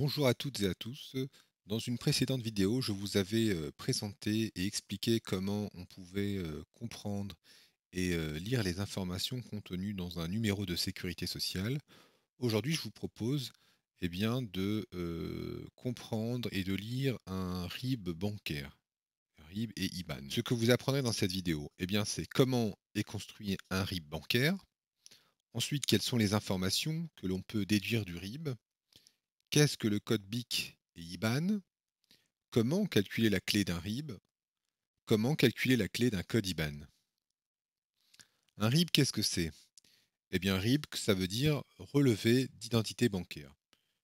Bonjour à toutes et à tous. Dans une précédente vidéo, je vous avais présenté et expliqué comment on pouvait comprendre et lire les informations contenues dans un numéro de sécurité sociale. Aujourd'hui, je vous propose de comprendre et de lire un RIB bancaire, RIB et IBAN. Ce que vous apprendrez dans cette vidéo, c'est comment est construit un RIB bancaire. Ensuite, quelles sont les informations que l'on peut déduire du RIB. Qu'est-ce que le code BIC et IBAN? Comment calculer la clé d'un RIB? Comment calculer la clé d'un code IBAN? Un RIB, qu'est-ce que c'est? RIB, ça veut dire relevé d'identité bancaire.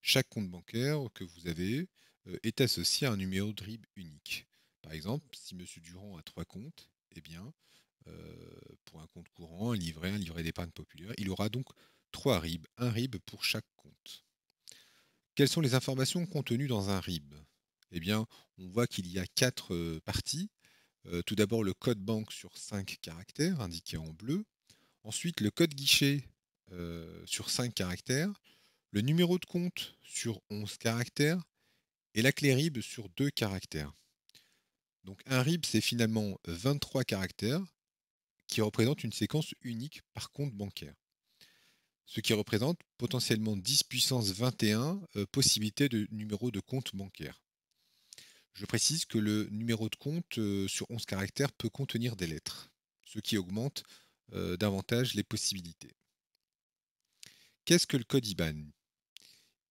Chaque compte bancaire que vous avez est associé à un numéro de RIB unique. Par exemple, si M. Durand a 3 comptes, pour un compte courant, un livret d'épargne populaire, il aura donc 3 RIB, un RIB pour chaque compte. Quelles sont les informations contenues dans un RIB? On voit qu'il y a 4 parties. Tout d'abord, le code banque sur 5 caractères, indiqué en bleu. Ensuite, le code guichet sur 5 caractères. Le numéro de compte sur 11 caractères. Et la clé RIB sur 2 caractères. Donc un RIB, c'est finalement 23 caractères qui représentent une séquence unique par compte bancaire. Ce qui représente potentiellement 10 puissance 21 possibilités de numéros de compte bancaire. Je précise que le numéro de compte sur 11 caractères peut contenir des lettres, ce qui augmente davantage les possibilités. Qu'est-ce que le code IBAN?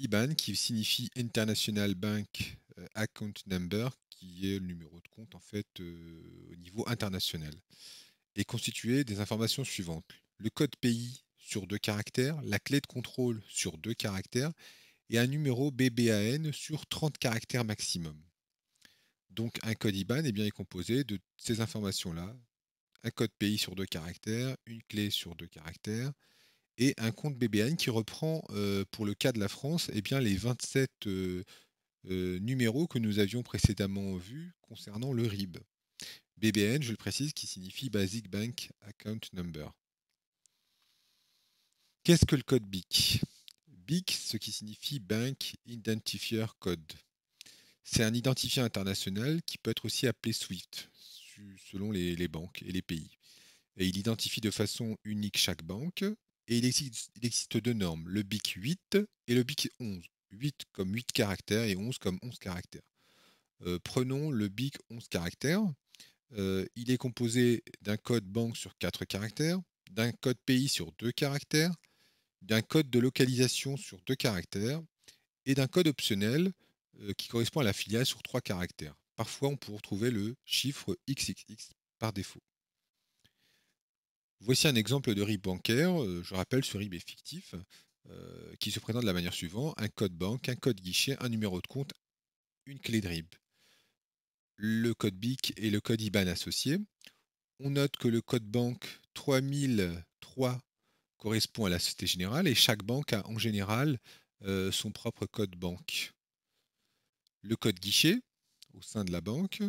IBAN qui signifie International Bank Account Number, qui est le numéro de compte en fait au niveau international, est constitué des informations suivantes. Le code pays sur 2 caractères, la clé de contrôle sur 2 caractères et un numéro BBAN sur 30 caractères maximum. Donc un code IBAN est composé de ces informations-là, un code pays sur 2 caractères, une clé sur 2 caractères et un compte BBN qui reprend, pour le cas de la France, les 27 numéros que nous avions précédemment vus concernant le RIB. BBN, je le précise, qui signifie Basic Bank Account Number. Qu'est-ce que le code BIC? BIC, ce qui signifie Bank Identifier Code. C'est un identifiant international qui peut être aussi appelé SWIFT, selon les banques et les pays. Et il identifie de façon unique chaque banque. Et il existe deux normes, le BIC 8 et le BIC 11. 8 comme 8 caractères et 11 comme 11 caractères. Prenons le BIC 11 caractères. Il est composé d'un code banque sur 4 caractères, d'un code pays sur 2 caractères, d'un code de localisation sur 2 caractères et d'un code optionnel qui correspond à la filiale sur 3 caractères. Parfois, on peut retrouver le chiffre XXX par défaut. Voici un exemple de RIB bancaire. Je rappelle, ce RIB est fictif, qui se présente de la manière suivante: un code banque, un code guichet, un numéro de compte, une clé de RIB. Le code BIC et le code IBAN associés. On note que le code banque 3003 correspond à la Société Générale et chaque banque a en général son propre code banque. Le code guichet au sein de la banque,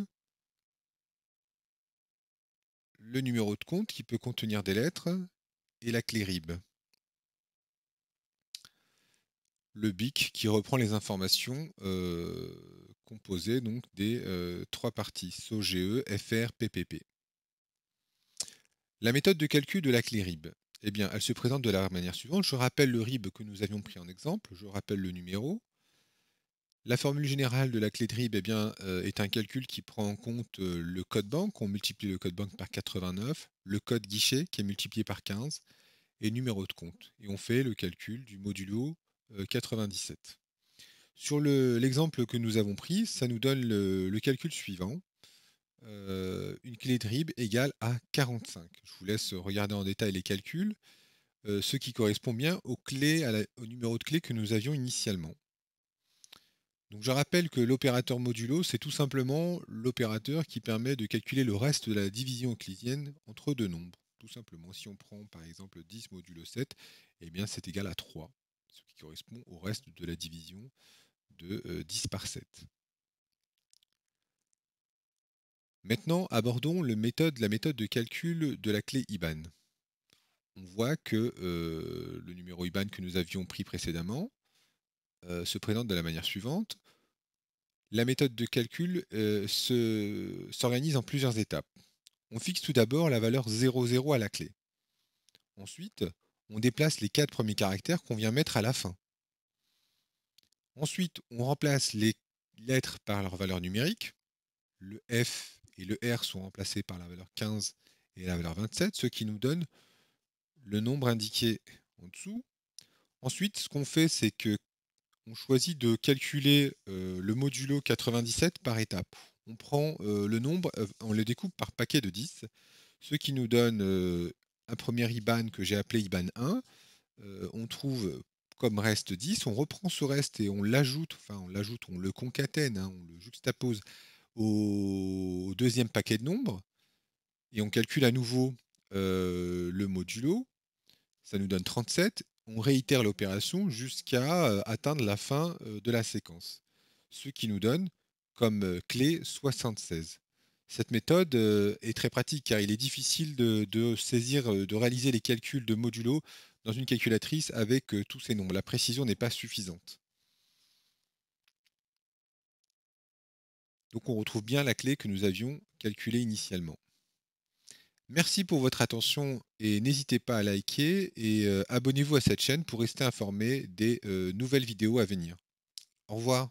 le numéro de compte qui peut contenir des lettres et la clé RIB. Le BIC qui reprend les informations composées donc des 3 parties SOGE, FR, PPP. La méthode de calcul de la clé RIB, elle se présente de la manière suivante. Je rappelle le RIB que nous avions pris en exemple, je rappelle le numéro. La formule générale de la clé de RIB est un calcul qui prend en compte le code banque. On multiplie le code banque par 89, le code guichet qui est multiplié par 15 et le numéro de compte. Et on fait le calcul du modulo 97. Sur l'exemple que nous avons pris, ça nous donne le calcul suivant. Une clé de RIB égale à 45. Je vous laisse regarder en détail les calculs, ce qui correspond bien aux clés, au numéro de clé que nous avions initialement. Donc je rappelle que l'opérateur modulo, c'est tout simplement l'opérateur qui permet de calculer le reste de la division euclidienne entre deux nombres. Tout simplement, si on prend par exemple 10 modulo 7, c'est égal à 3, ce qui correspond au reste de la division de 10 par 7. Maintenant, abordons la méthode de calcul de la clé IBAN. On voit que le numéro IBAN que nous avions pris précédemment se présente de la manière suivante. La méthode de calcul s'organise en plusieurs étapes. On fixe tout d'abord la valeur 00 à la clé. Ensuite, on déplace les 4 premiers caractères qu'on vient mettre à la fin. Ensuite, on remplace les lettres par leur valeur numérique. Le F et le R sont remplacés par la valeur 15 et la valeur 27, ce qui nous donne le nombre indiqué en dessous. Ensuite, ce qu'on fait, c'est que on choisit de calculer le modulo 97 par étape. On prend le nombre, on le découpe par paquet de 10, ce qui nous donne un premier IBAN que j'ai appelé IBAN 1. On trouve comme reste 10, on reprend ce reste et on l'ajoute, on le concatène, hein, on le juxtapose au deuxième paquet de nombres, et on calcule à nouveau le modulo, ça nous donne 37. On réitère l'opération jusqu'à atteindre la fin de la séquence, ce qui nous donne comme clé 76. Cette méthode est très pratique car il est difficile de saisir, de réaliser les calculs de modulo dans une calculatrice avec tous ces nombres. La précision n'est pas suffisante. Donc on retrouve bien la clé que nous avions calculée initialement. Merci pour votre attention et n'hésitez pas à liker et abonnez-vous à cette chaîne pour rester informé des nouvelles vidéos à venir. Au revoir.